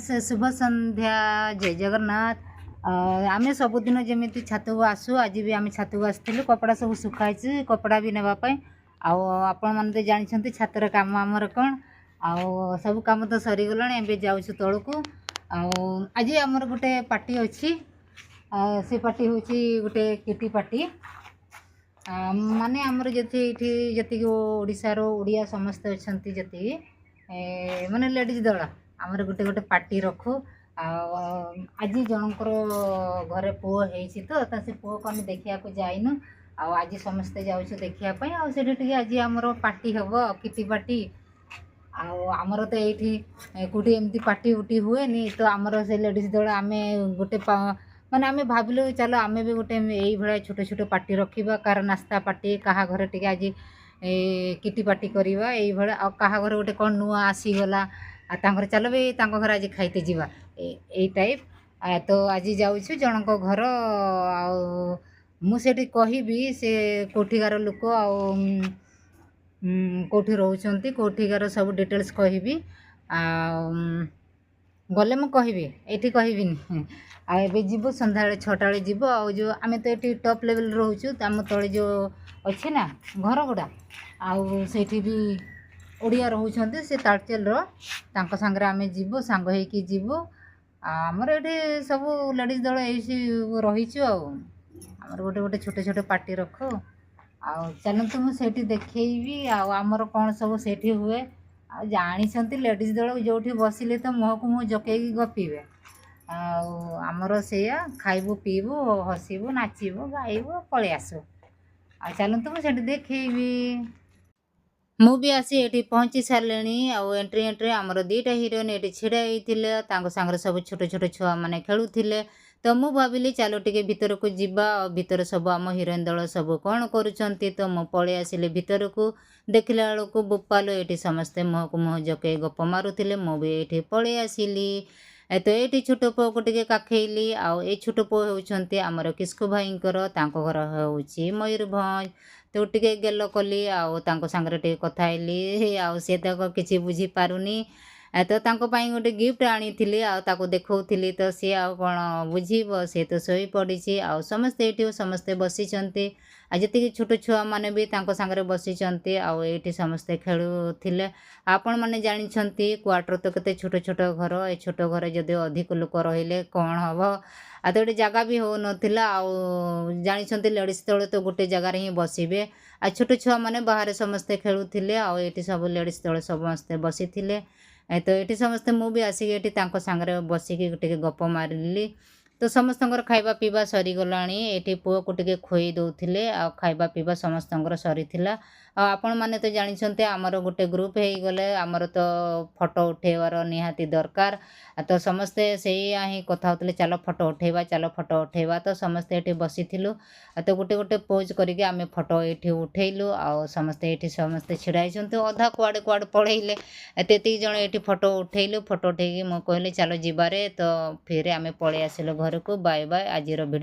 Friends शुभ संध्या जय जगन्नाथ। आम सबुदिन जमी छात को आसू आज भी आम छात को आसलु कपड़ा सब सुखाई कपड़ा भी नापी आपण मैंने जानते छातर कम आमर कौन आउ सब कम तो सरीगला एवं जाऊँ तौक आज आमर गोटे पार्टी अच्छी से पार्टी हूँ गोटे किटी पार्टी माने आमर जी ओडार ओडिया समस्त अच्छा जी माने लेडीज दल आमर गोटे गोटे पार्टी रखू आज जनकर घरे पुओ होती तो से पुओ को आम देखा जाइनु आज समस्ते जाऊँ देखापी आगे आज आमर पार्टी हम किटी पार्टी आमर तो ये कौटी एमती पार्टी उटी हुए तो आमर से लेडीज दल आम गोटे माने आम भाविलु चलो आम भी गोटे यही भाया छोट छोट पार्टी रखा कार नास्ता पार्टी क्या घर टे आज किटी पार्टी करवा यही भाया क्या घर गोटे कौन नुआ आसीगला आर चल भी घर आज खाइते जावा यही टाइप तो आज जाऊँ जनक घर मुझे कहबी से कोठिकार लोक कौटी रोचंती कोठिकार सब डिटेल्स कहबी गले मु कहबी ये कहबीनी आबे जीव संध्या 6टा बेले जीव जो आम तो ये टॉप लेवल रोचु आम तले जो अच्छे ना घर गुड़ा आठ भी ओडिया रोचंती से तालचेल सांगे आम जीव सांग होगी जीव आमर ये सब लेडीज दल ये रहीचु आमर गोटे गोटे छोटे छोटे पार्टी रखो चलतु मुझे देखी आमर कौन सब से हुए जानी लेडीज दल जो बसिले तो मुह को मुँह जकई गपीबे आमर से खाइबू पीबू हसबू नाचबू गाइबू पलि आसू चलतु मुझे देखी मु भी आसी ये पहुँची सारे एंट्री एंट्री आमर 2टा हिरोइन ये छिड़ा होते सांगे सब छोट छोट छुआ मैंने खेलुले तो मु भाविली चलो टे भीतर को जीवा भीतर सब आम हिरोइन दल सब कौन करुँच तो मु पलि आसिले भीतर को देखला बेलू बोपालो ये समस्ते मुह को मुँह जके गप मारुले मु भी ये पलि आसिली तो ये छोट पुओ को टे काखेली आउ छोट पुओ होती आमर किस्कु भाई घर हूँ मयूरभंज तो टे गेल कली सांगे टे कथाली सी तक किसी बुझी पारुनी तो गोटे गिफ्ट आनी देखी तो सी कौन बुझीब सी तो शोई पड़ी समस्ते ये समस्ते बसी जी छोट छुआ मैंने भी सांगे बसी ये समस्ते खेलुले आपण मैंने जानते क्वार्टर तो केते छोट छोट घर ए छोट घर जदि अधिक लोक रहिले कौन हम आ तो ये जगह भी हो नाला जानते लेडीज दल तो गोटे जगार ही बसबे आ छोट छुआ मैंने बाहर समस्ते खेलुले ये सब लेडीज दल समस्ते बसी तो ये समस्ते मु भी आसिक ये सांगे बसिक टे गप मारिली तो समस्त खाइबा पीवा सरीगला ये पुओ को टे खोई दौले खाइबा पीवा समस्त सरी आपण मैंने तो जानते आमर गोटे ग्रुप हो गले आमर तो फोटो उठेबार निहाती दरकार तो समस्ते से ही कथा होते चलो फोटो उठेबा तो समस्ते ये बसी तो गोटे गोटे पोज करके आम फोटो ये उठेलु समस्ते ये समस्ते छिड़ाई अधा कुआड़े कुआड़े पढ़ेले तेती जन ये फोटो उठेलु फोटो उठे मुझे कहली चलो जीवारे तो फिर आम पलि आसिलु घर को बाय बाय आज वीडियो।